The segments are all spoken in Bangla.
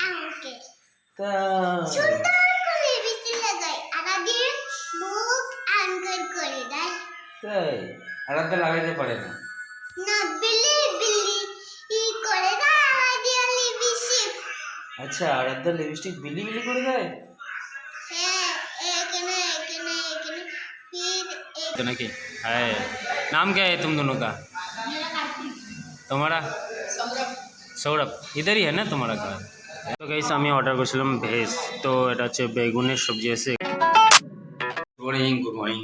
আমাকে তাই সুন্দর করে লিপস্টিক লাগাই আর আগে মুখ অ্যাঙ্গেল করে দেয়। তাই আলাদা লাগাইতে পারে না। না বিলি বিলি ই করে দেয় আর আগে লিপস্টিক। আচ্ছা আলাদা লিপস্টিক বিলি বিলি করে দেয়। হ্যাঁ এখানে এখানে এখানে फिर तो ना कि है नाम क्या है तुम दोनों का? तुम्हारा सौरभ इधर ही है ना तुम्हारा घर? तो गाइस আমি অর্ডার করেছিলাম ভেজ, তো এটা হচ্ছে বেগুনের সবজি আছে। গুড মর্নিং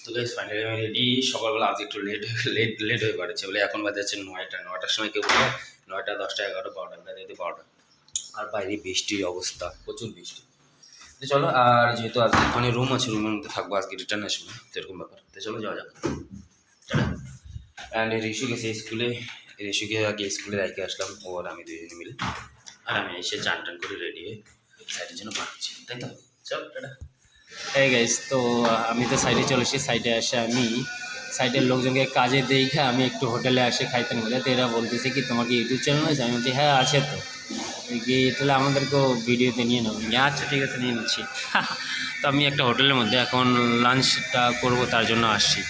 তো গাইস ফাইনালি আমি রেডি। সকালবেলা আজ একটু লেট হয়ে পড়েছে বলে এখন বাজে হচ্ছে 9টার সময় কেউ বলে 9টা 10টা 11টা 12টা বাজে 12টা, আর বাইরে বৃষ্টির অবস্থা, প্রচুর বৃষ্টি। তো চলো, আর যেহেতু আজকে ওখানে রুম আছে, রুমের মধ্যে থাকবো, আজকে রিটার্ন আসবো, তো এরকম ব্যাপার। তো চলো যাওয়া যাক। অ্যান্ড ঋষু গেছে স্কুলে, ঋষুকে আগে স্কুলে রেখে আসলাম, ও আর আমি দুজনে মিলে। আর আমি এসে চান টান করে রেডি হয়ে সাইডের জন্য পাচ্ছি, তাই তো চল টাটা। এই গাইস তো আমি তো সাইডে চলে এসেছি। সাইডে আসে আমি সাইডের লোকজনকে কাজে দেখে আমি একটু হোটেলে আসে খাইতে বলে, তো এরা বলতেছে কি তোমার কি ইউটিউব চ্যানেল আছে? আমি বলছি হ্যাঁ আছে। তো কি তাহলে আমাদেরকেও ভিডিওতে নিয়ে নেবো। আচ্ছা ঠিক আছে নিয়ে নিচ্ছি। তো আমি একটা হোটেলের মধ্যে এখন লাঞ্চটা করবো, তার জন্য আসছি,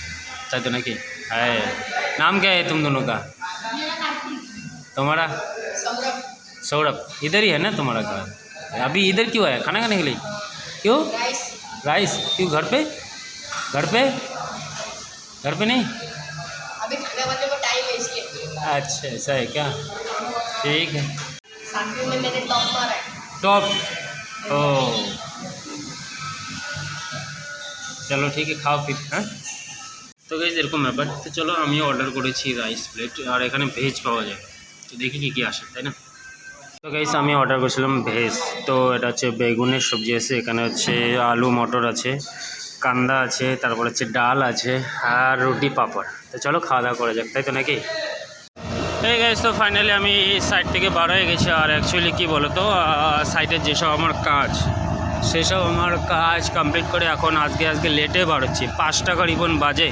তাই তো নাকি? হ্যাঁ नाम क्या है तुम दोनों का? तुम्हारा सौरभ इधर ही है ना तुम्हारा घर? अभी इधर क्यों है खाना खाने के लिए? क्यों राइस क्यों? घर पे नहीं? अभी खाने वाले को टाइम है इसलिए। अच्छा ऐसा है क्या? ठीक है। साथ में मैंने टॉप मारा है। टॉप ओ चलो ठीक है खाओ फिर। हाँ তো গাইস এরকম ব্যাপার। তো চলো আমিও অর্ডার করেছি রাইস প্লেট, আর এখানে ভেজ পাওয়া যায়, তো দেখি কী কী আসে, তাই না? তো গাইস আমি অর্ডার করেছিলাম ভেজ, তো এটা হচ্ছে বেগুনের সবজি আছে, এখানে হচ্ছে আলু মটর আছে, কান্দা আছে, তারপর হচ্ছে ডাল আছে, আর রুটি পাঁপড়। তো চলো খাওয়া দাওয়া করা যাক, তাই তো নাকি? এই গাইস তো ফাইনালি আমি এই সাইড থেকে বার হয়ে গেছি। আর অ্যাকচুয়ালি কী বলো তো, সাইডের যেসব আমার কাজ, সেসব আমার কাজ কমপ্লিট করে এখন আজকে লেটে বার হচ্ছি। 5টা করিবন বাজে,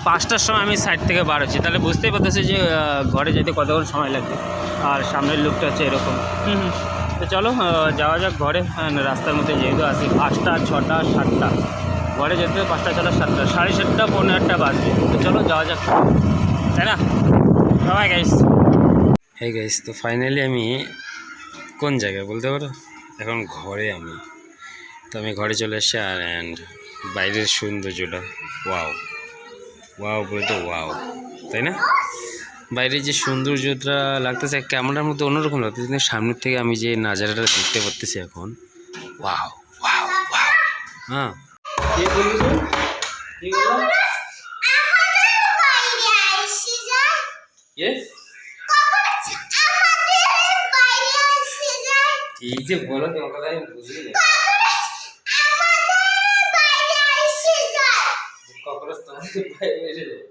5টার সময় আমি সাইড থেকে বার হচ্ছি, তাহলে বুঝতেই পারতেছি যে ঘরে যেতে কতক্ষণ সময় লাগবে। আর সামনের লুকটা হচ্ছে এরকম। তো চলো যাওয়া যাক ঘরে। রাস্তার মধ্যে যেহেতু আসি 5টা 6টা 7টা, ঘরে যেতে 5টা 6টা 7টা 7:30 পৌনে 8টা বাজবে। তো চলো যাওয়া যাক, তাই না? Bye guys. হ্যাঁ গাইস তো ফাইনালি আমি কোন জায়গায় বলতে পারো? এখন ঘরে আমি, তো আমি ঘরে চলে এসেছি। আর অ্যান্ড বাইরের সৌন্দর্যটা ওয়াও বলে তো ওয়াও, তাই না? বাইরের যে সৌন্দর্যটা লাগতেছে ক্যামেরার মধ্যে অন্যরকম লাগতেছে, কিন্তু সামনের থেকে আমি যে নাজারাটা দেখতে পারতেছি এখন ওয়াও। হ্যাঁ কি বলছো? কি বলছো? কি যে বলো তোমার কথা আমি বুঝলি না। ককরোচ তোমাদের বাইরে এসে যায়?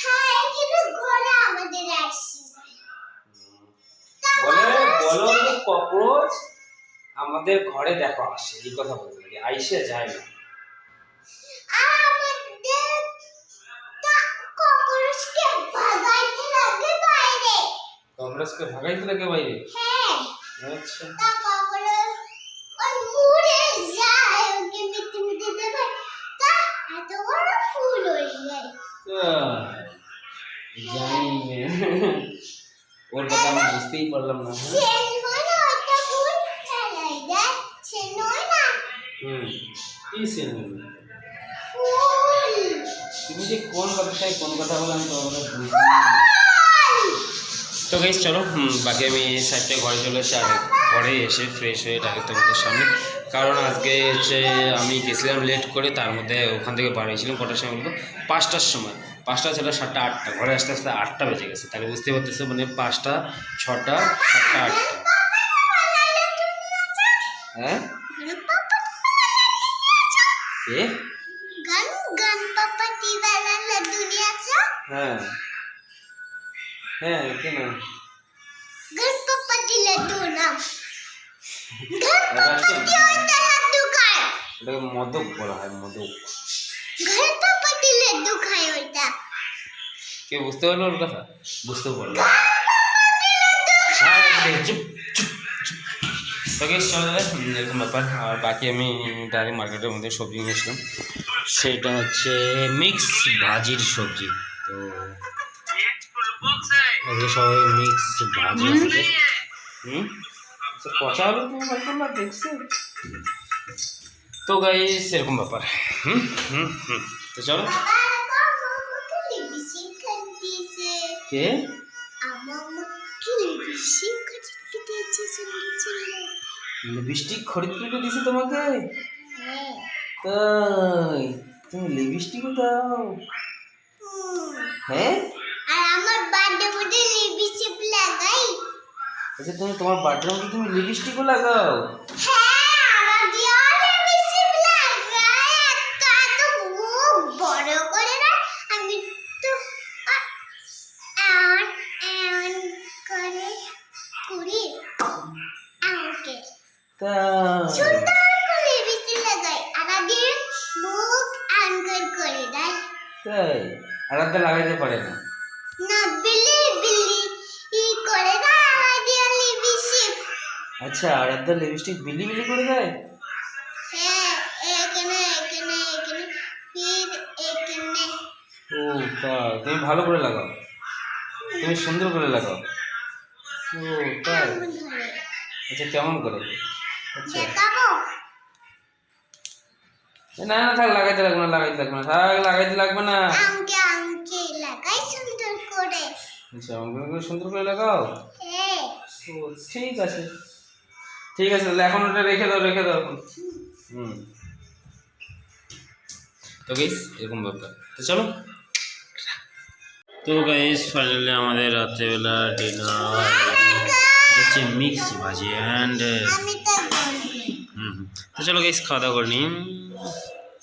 হ্যাঁ কিন্তু ঘরে আমাদের আসছে। বলো ককরোচ আমাদের ঘরে দেখো আসে, এই কথা বলতে লাগে, আইসে যায় না। আমাদের ককরোচকে ভাগাইতে লাগে বাইরে। ককরোচকে ভাগাইতে লাগে বাইরে? হ্যাঁ আচ্ছা তা ককরোচ ওই মুড়ে যায়, ওকে মিটি দেবে, তা এত বড় ফুল হয়ে যায়। জানি না, ওর কথা আমি বুঝতেই পারলাম না। সেই হলো ওটা ফুল চালাই দেয়, সে নয় না কি সেন ফুল। তুমি যে কোন কথাটাই কোন কথা বললাম তো আমরা বুঝি। তো গাইস চলো বাকি আমি সাইড থেকে ঘরে চলে এসে আগে ঘরে এসে ফ্রেশ হয়ে ডাকে তোমাদের সামনে, কারণ আজকে হচ্ছে আমি গেছিলাম লেট করে, তার মধ্যে ওখান থেকে বার হয়েছিলাম কটার সময় বলবো 5টার সময়, 5টা 6টা 7টা 8টা, ঘরে আসতে আসতে 8টা বেজে গেছে। তাহলে বুঝতে পারতেছো মানে 5টা 6টা 7টা 8টা। হ্যাঁ কে गणपति वाला लड्डू लिया था। হ্যাঁ কেন गणपति लड्डू ना, गणपति होता लड्डू खाए, এটাকে মদক বলা হয়, মদক। गणपति लड्डू खाए होता। কে বুঝতে পারলো ওর কথা? বুঝতে পারলো। হ্যাঁ চুপ চুপ চুপ। তো গাইস চলো এরকম ব্যাপার। আর বাকি আমি ডাইরেক্ট মার্কেটের মধ্যে সবজি নিয়েছিলাম, সেটা হচ্ছে মিক্স ভাজির সবজি। তো আজকে সবাই মিক্স ভাজি আছে। পচা আলু তুমি বলতো না দেখছো। তো গাইস এরকম ব্যাপার। তো চলো। বাবা আমাকে লিপস্টিক দিয়েছে। কে? আমাকে লিপস্টিক দিয়েছে, সুন্দর সুন্দর। লিপস্টিক খরিদ করে দিয়েছে তোমাকে? হ্যাঁ। তাই তুমি লিপস্টিকও দাও? হ্যাঁ। আর আমার বার্থডে মধ্যে লিপস্টিক লাগাই। আচ্ছা তুমি তোমার বার্থডে মধ্যে তুমি লিপস্টিকও লাগাও? হ্যাঁ, আমার দিয়ে লিপস্টিক লাগাই। এত মুখ বড় করে না, আমি তো এমন এমন করে করি। আমাকে তাই সুন্দর করে লিপস্টিক লাগাই। আর দিয়ে মুখ আঙ্কার করে দেয়। তাই আলাদা লাগাইতে পারে না? না, বিলি বিলি করে দেয় আমার দিয়ে লিপস্টিক। আচ্ছা আলাদা লিপস্টিক বিলি বিলি করে দেয়? হ্যাঁ, এখানে এখানে এখানে ফির এখানে। ও তাই তুমি ভালো করে লাগাও, তুমি সুন্দর করে লাগাও। ও তাই এমন ধরে আচ্ছা কেমন করে? আচ্ছা দেখাবো। না না থাক, লাগাইতে লাগবে না, লাগাইতে লাগবে না, থাক লাগাইতে লাগবে না। আমাকে আমাকে লাগাই সুন্দর করে। আচ্ছা আমাকে করে সুন্দর করে লাগাও। হ্যাঁ। ও ঠিক আছে ঠিক আছে, তাহলে এখন ওটা রেখে দাও, রেখে দাও এখন। তো গাইস এরকম ব্যাপার। তো চলো। তো গাইস ফাইনালি আমাদের রাত্রেবেলা ডিনার হচ্ছে মিক্স ভাজি অ্যান্ড আমি তো বলবো। তো চলো গাইস খাওয়া দাওয়া করে নিই।